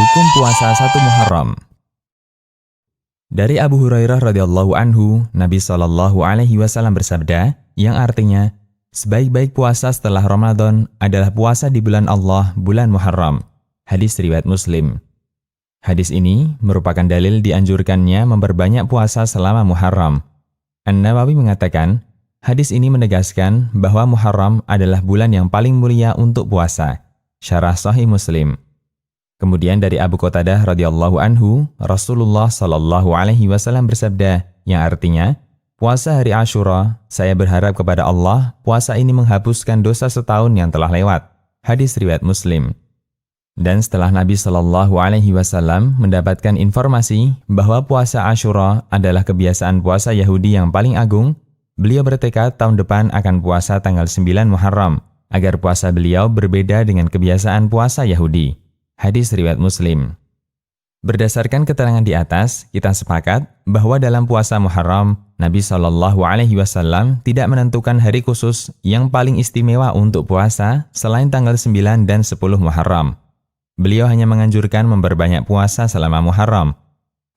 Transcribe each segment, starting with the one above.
Hukum puasa 1 Muharram. Dari Abu Hurairah radhiyallahu anhu, Nabi SAW bersabda, yang artinya, sebaik-baik puasa setelah Ramadan adalah puasa di bulan Allah, bulan Muharram. Hadis riwayat Muslim. Hadis ini merupakan dalil dianjurkannya memperbanyak puasa selama Muharram. An-Nawawi mengatakan, hadis ini menegaskan bahwa Muharram adalah bulan yang paling mulia untuk puasa. Syarah Sahih Muslim. Kemudian dari Abu Qatadah radhiyallahu anhu, Rasulullah SAW bersabda, yang artinya, puasa hari Asyura, saya berharap kepada Allah, puasa ini menghapuskan dosa setahun yang telah lewat. Hadis riwayat Muslim. Dan setelah Nabi SAW mendapatkan informasi bahwa puasa Asyura adalah kebiasaan puasa Yahudi yang paling agung, beliau bertekad tahun depan akan puasa tanggal 9 Muharram, agar puasa beliau berbeda dengan kebiasaan puasa Yahudi. Hadis riwayat Muslim. Berdasarkan keterangan di atas, kita sepakat bahwa dalam puasa Muharram, Nabi SAW tidak menentukan hari khusus yang paling istimewa untuk puasa selain tanggal 9 dan 10 Muharram. Beliau hanya menganjurkan memperbanyak puasa selama Muharram.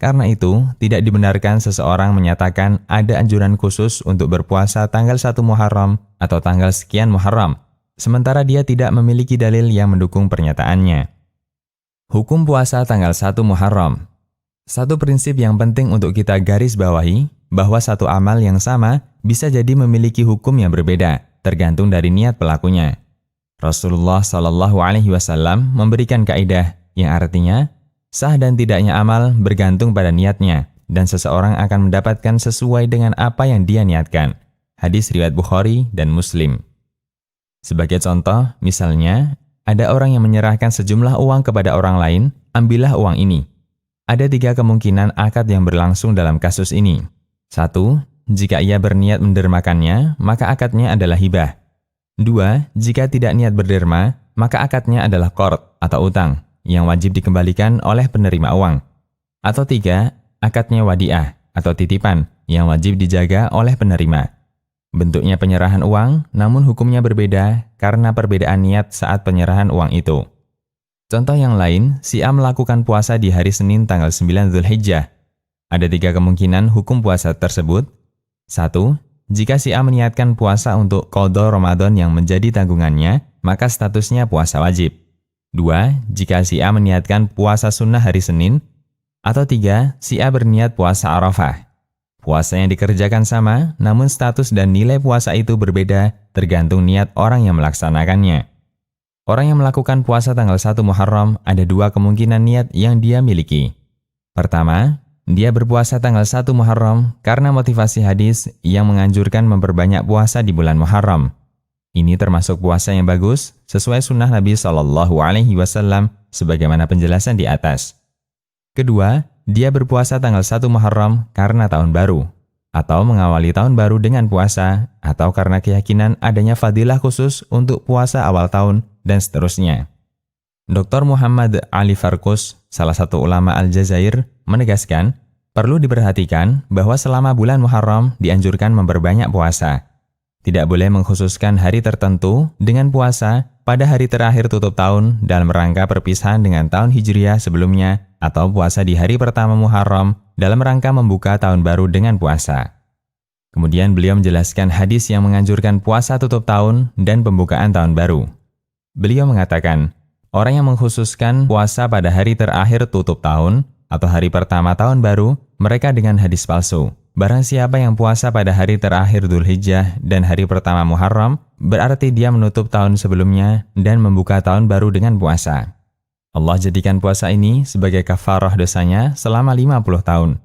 Karena itu, tidak dibenarkan seseorang menyatakan ada anjuran khusus untuk berpuasa tanggal 1 Muharram atau tanggal sekian Muharram, sementara dia tidak memiliki dalil yang mendukung pernyataannya. Hukum puasa tanggal 1 Muharram. Satu prinsip yang penting untuk kita garis bawahi, bahwa satu amal yang sama bisa jadi memiliki hukum yang berbeda, tergantung dari niat pelakunya. Rasulullah SAW memberikan kaidah yang artinya, sah dan tidaknya amal bergantung pada niatnya, dan seseorang akan mendapatkan sesuai dengan apa yang dia niatkan. Hadis riwayat Bukhari dan Muslim. Sebagai contoh, misalnya, ada orang yang menyerahkan sejumlah uang kepada orang lain, ambillah uang ini. Ada 3 kemungkinan akad yang berlangsung dalam kasus ini. 1. Jika ia berniat mendermakannya, maka akadnya adalah hibah. 2. Jika tidak niat berderma, maka akadnya adalah qard atau utang, yang wajib dikembalikan oleh penerima uang. Atau 3. Akadnya wadi'ah atau titipan, yang wajib dijaga oleh penerima. Bentuknya penyerahan uang, namun hukumnya berbeda karena perbedaan niat saat penyerahan uang itu. Contoh yang lain, si A melakukan puasa di hari Senin tanggal 9 Dzulhijjah. Ada 3 kemungkinan hukum puasa tersebut. 1. Jika si A meniatkan puasa untuk qadha Ramadan yang menjadi tanggungannya, maka statusnya puasa wajib. 2. Jika si A meniatkan puasa sunnah hari Senin. Atau 3. Si A berniat puasa Arafah. Puasa yang dikerjakan sama, namun status dan nilai puasa itu berbeda tergantung niat orang yang melaksanakannya. Orang yang melakukan puasa tanggal 1 Muharram ada 2 kemungkinan niat yang dia miliki. Pertama, dia berpuasa tanggal 1 Muharram karena motivasi hadis yang menganjurkan memperbanyak puasa di bulan Muharram. Ini termasuk puasa yang bagus sesuai sunnah Nabi SAW sebagaimana penjelasan di atas. Kedua, dia berpuasa tanggal 1 Muharram karena tahun baru, atau mengawali tahun baru dengan puasa, atau karena keyakinan adanya fadilah khusus untuk puasa awal tahun, dan seterusnya. Dr. Muhammad Ali Farkus, salah satu ulama Aljazair, menegaskan, perlu diperhatikan bahwa selama bulan Muharram dianjurkan memperbanyak puasa. Tidak boleh mengkhususkan hari tertentu dengan puasa pada hari terakhir tutup tahun dalam rangka perpisahan dengan tahun Hijriah sebelumnya, atau puasa di hari pertama Muharram dalam rangka membuka tahun baru dengan puasa. Kemudian beliau menjelaskan hadis yang menganjurkan puasa tutup tahun dan pembukaan tahun baru. Beliau mengatakan, orang yang mengkhususkan puasa pada hari terakhir tutup tahun atau hari pertama tahun baru, mereka dengan hadis palsu. Barang siapa yang puasa pada hari terakhir Dzulhijjah dan hari pertama Muharram, berarti dia menutup tahun sebelumnya dan membuka tahun baru dengan puasa. Allah jadikan puasa ini sebagai kafarah dosanya selama 50 tahun.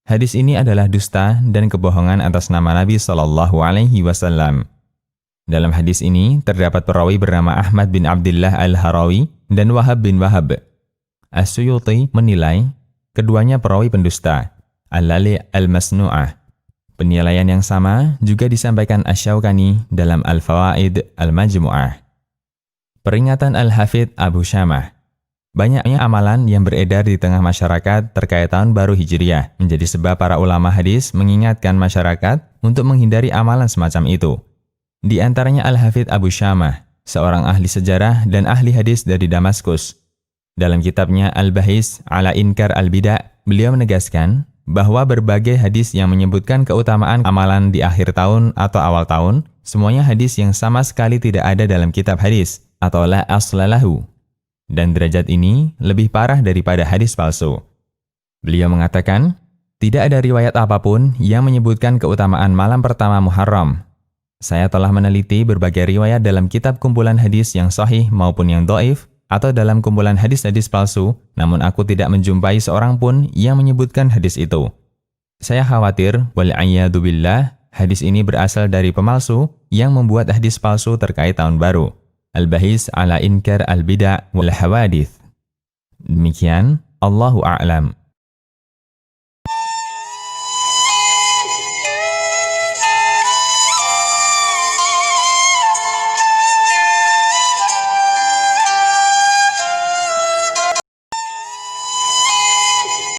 Hadis ini adalah dusta dan kebohongan atas nama Nabi SAW. Dalam hadis ini terdapat perawi bernama Ahmad bin Abdullah Al-Harawi dan Wahab bin Wahab. As-Suyuti menilai keduanya perawi pendusta. Al-Lali Al-Masnu'ah. Penilaian yang sama juga disampaikan Asy-Syaukani dalam Al-Fawaid Al-Majmu'ah. Peringatan Al-Hafidh Abu Syamah. Banyaknya amalan yang beredar di tengah masyarakat terkait tahun baru Hijriah menjadi sebab para ulama hadis mengingatkan masyarakat untuk menghindari amalan semacam itu. Di antaranya Al-Hafidh Abu Syamah, seorang ahli sejarah dan ahli hadis dari Damaskus. Dalam kitabnya Al-Bahis ala Inkar Al-Bida', beliau menegaskan bahwa berbagai hadis yang menyebutkan keutamaan amalan di akhir tahun atau awal tahun, semuanya hadis yang sama sekali tidak ada dalam kitab hadis atau la aslalahu. Dan derajat ini lebih parah daripada hadis palsu. Beliau mengatakan, tidak ada riwayat apapun yang menyebutkan keutamaan malam pertama Muharram. Saya telah meneliti berbagai riwayat dalam kitab kumpulan hadis yang sahih maupun yang dhaif atau dalam kumpulan hadis-hadis palsu, namun aku tidak menjumpai seorang pun yang menyebutkan hadis itu. Saya khawatir, wal'iyadu billah, hadis ini berasal dari pemalsu yang membuat hadis palsu terkait tahun baru. Al-Bahis ala Inkar Al-Bida' wal Hawadith. Demikian, Allahu a'lam.